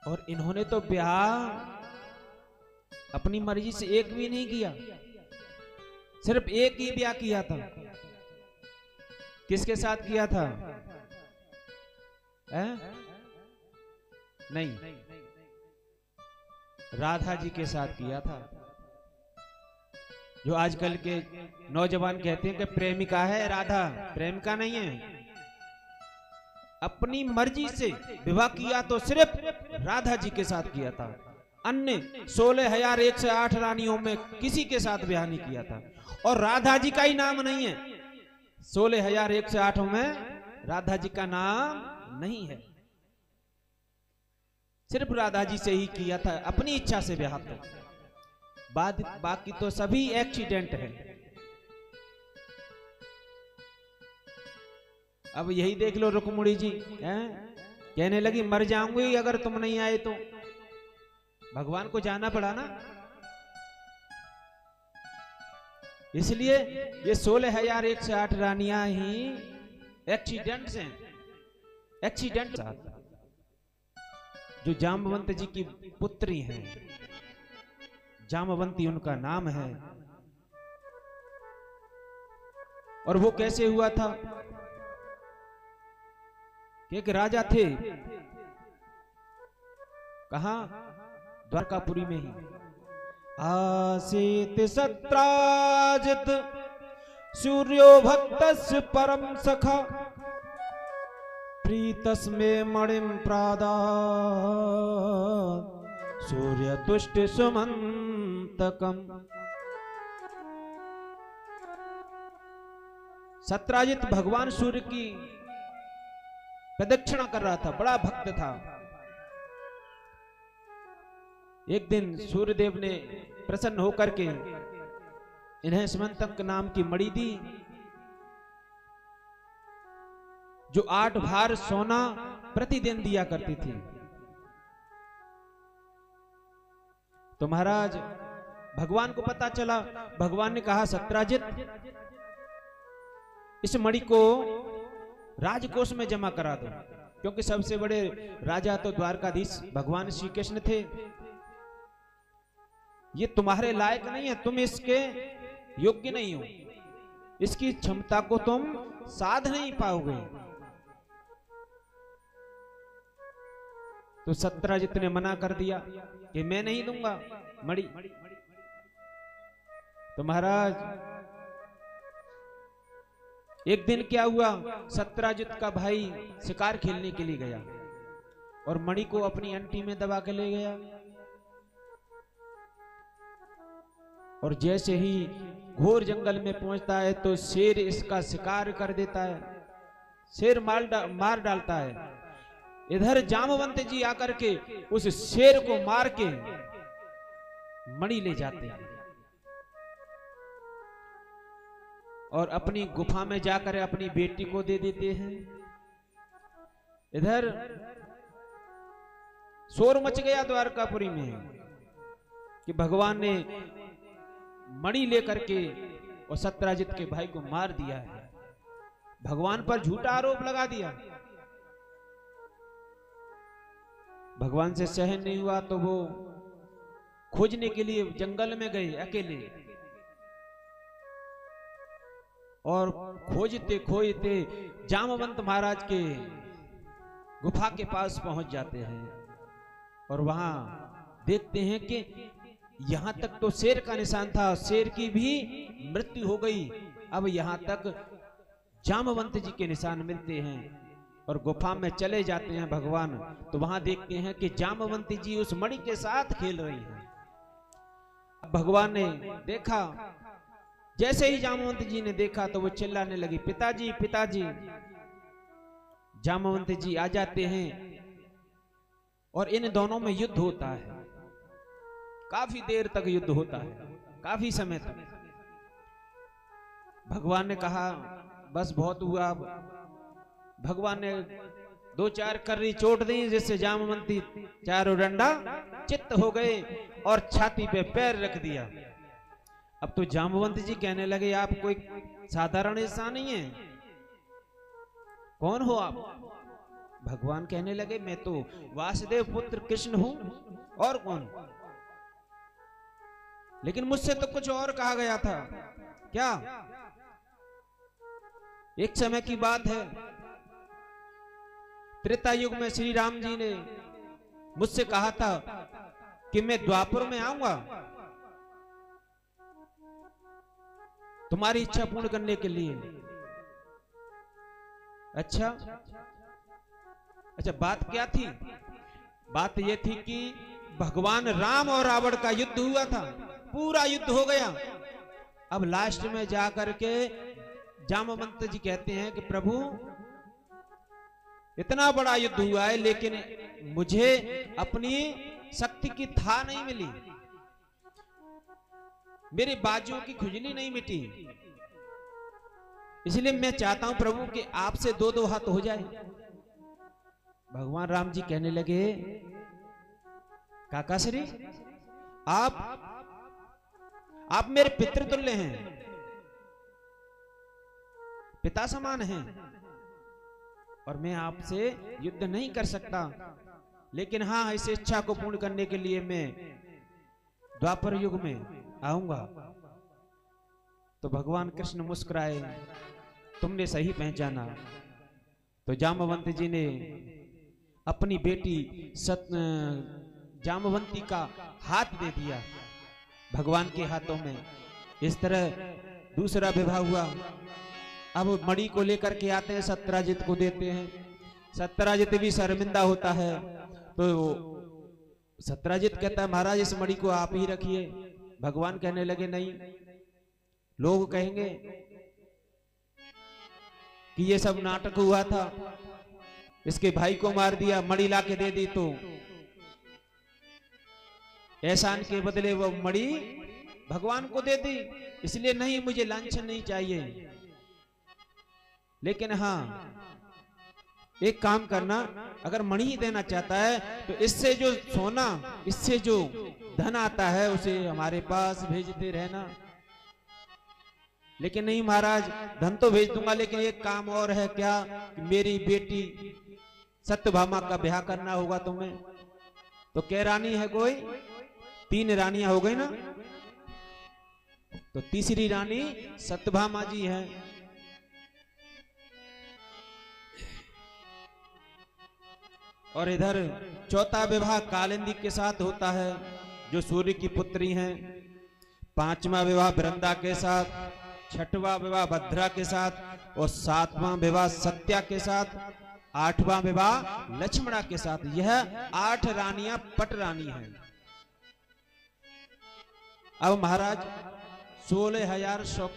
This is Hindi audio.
और इन्होंने तो ब्याह अपनी मर्जी से एक भी नहीं किया, सिर्फ एक ही ब्याह किया था। किसके साथ किया था? नहीं, राधा जी के साथ किया था। जो आजकल के नौजवान कहते हैं कि प्रेमिका है राधा, प्रेमिका नहीं है। अपनी मर्जी से विवाह किया तो सिर्फ राधा जी के साथ किया था। अन्य 16,108 रानियों में किसी के साथ ब्याह नहीं किया था। और राधा जी का ही नाम नहीं है 16,108 में, राधा जी का नाम नहीं है। सिर्फ राधा जी से ही किया था, अपनी इच्छा से ब्याह था। बाकी तो सभी एक्सीडेंट है। अब यही देख लो, रुक्मिणी जी कहने लगी मर जाऊंगी अगर तुम नहीं आए तो। भगवान को जाना पड़ा ना, इसलिए ये 16,108 रानियां ही एक्सीडेंट्स हैं। एक्सीडेंट जो जामवंत जी की पुत्री हैं, जामवंती उनका नाम है। और वो कैसे हुआ था? एक राजा थे, कहां? द्वारकापुरी में ही। आसीत सत्राजित सूर्यो भक्तस्य परम सखा, प्रीतस्मे मणिम प्रादा सूर्य तुष्ट सुमंतकम। सत्राजित भगवान सूर्य की प्रदक्षिणा कर रहा था, बड़ा भक्त था। एक दिन सूर्यदेव ने प्रसन्न होकर के इन्हें सुमंतक नाम की मणि दी, जो 8 भार सोना प्रतिदिन दिया करती थी। तो महाराज भगवान को पता चला, भगवान ने कहा सत्राजित इस मणि को राजकोष में जमा करा दो, क्योंकि सबसे बड़े राजा तो द्वारकाधीश भगवान श्री कृष्ण थे। ये तुम्हारे लायक नहीं है, तुम इसके योग्य नहीं हो, इसकी क्षमता को तुम साध नहीं पाओगे। तो सत्राजित ने मना कर दिया कि मैं नहीं दूंगा मणि। तो महाराज एक दिन क्या हुआ, सत्राजित का भाई शिकार खेलने के लिए गया और मणि को अपनी अंटी में दबा के ले गया। और जैसे ही घोर जंगल में पहुंचता है तो शेर इसका शिकार कर देता है, शेर मार डालता है। इधर जामवंत जी आकर के उस शेर को मार के मणि ले जाते हैं और अपनी गुफा में जाकर अपनी बेटी को दे देते हैं। इधर शोर मच गया द्वारकापुरी में कि भगवान ने मणि लेकर के और सत्राजित के भाई को मार दिया है। भगवान पर झूठा आरोप लगा दिया। भगवान से सहन नहीं हुआ तो वो खोजने के लिए जंगल में गए अकेले, और खोजते खोजते जामवंत महाराज के गुफा के पास पहुंच जाते हैं और वहां देखते हैं कि यहां तक तो शेर का निशान था, शेर की भी मृत्यु हो गई। अब यहां तक जामवंत जी के निशान मिलते हैं और गुफा में चले जाते हैं भगवान, तो वहां देखते हैं कि जामवंती जी उस मणि के साथ खेल रही हैं। भगवान ने देखा, जैसे ही जामवंती जी ने देखा तो वो चिल्लाने लगी, पिताजी पिताजी। जामवंती जी आ जाते हैं और इन दोनों में युद्ध होता है। काफी देर तक युद्ध होता है, काफी समय तक। भगवान ने कहा बस बहुत हुआ। भगवान ने 2-4 कर्री चोट दी, जिससे जामवंती चारों डंडा चित्त हो गए और छाती पे पैर रख दिया। अब तो जामवंती जी कहने लगे आप कोई साधारण इंसान नहीं है, कौन हो आप? भगवान कहने लगे मैं तो वासुदेव पुत्र कृष्ण हूं, और कौन? लेकिन मुझसे तो कुछ और कहा गया था। क्या? एक समय की बात है, त्रेता युग में श्री राम जी ने मुझसे कहा था कि मैं द्वापर में आऊंगा तुम्हारी इच्छा पूर्ण करने के लिए। अच्छा, बात क्या थी? बात यह थी कि भगवान राम और रावण का युद्ध हुआ था, पूरा युद्ध हो गया। अब लास्ट में जाकर के जामवंत जी कहते हैं कि प्रभु इतना बड़ा युद्ध हुआ है, लेकिन मुझे अपनी शक्ति की था नहीं मिली, मेरे बाजुओं की खुजली नहीं मिटी, इसलिए मैं चाहता हूं प्रभु कि आपसे दो दो हाथ हो जाए। भगवान राम जी कहने लगे काकाश्री, आप मेरे पितृतुल्य हैं, पिता समान हैं, और मैं आपसे युद्ध नहीं कर सकता, लेकिन हाँ इस इच्छा को पूर्ण करने के लिए मैं द्वापर युग में आऊंगा। तो भगवान कृष्ण मुस्कुराए, तुमने सही पहचाना। तो जामवंत जी ने अपनी बेटी जामवंती का हाथ दे दिया भगवान के हाथों में। इस तरह दूसरा विवाह हुआ। अब मणि को लेकर के आते हैं, सत्यराजित को देते हैं। सत्यराजित भी शर्मिंदा होता है, तो सत्यराजित कहता है महाराज इस मणि को आप ही रखिए। भगवान कहने लगे नहीं, लोग कहेंगे कि ये सब नाटक हुआ था, इसके भाई को मार दिया, मणि ला के दे दी, तो एहसान के बदले वो मणि भगवान को दे दी, इसलिए नहीं, मुझे लांछन नहीं चाहिए। लेकिन हाँ एक काम करना, अगर मणि ही देना चाहता है तो इससे जो सोना, इससे जो धन आता है उसे हमारे पास भेजते रहना। लेकिन नहीं महाराज, धन तो भेज दूंगा, लेकिन एक काम और है। क्या? कि मेरी बेटी सत्यभामा का ब्याह करना होगा तुम्हें। तो क्या रानी है? कोई 3 रानियां हो गई ना, तो तीसरी रानी सत्यभामा जी है। और इधर चौथा विवाह कालिंदी के साथ होता है, जो सूर्य की पुत्री हैं। 5वां विवाह वृंदा के साथ, 6वां विवाह भद्रा के साथ, और 7वां विवाह सत्या के साथ, 8वां विवाह लक्ष्मणा के साथ। यह 8 रानियां पट रानी हैं। अब महाराज 16,100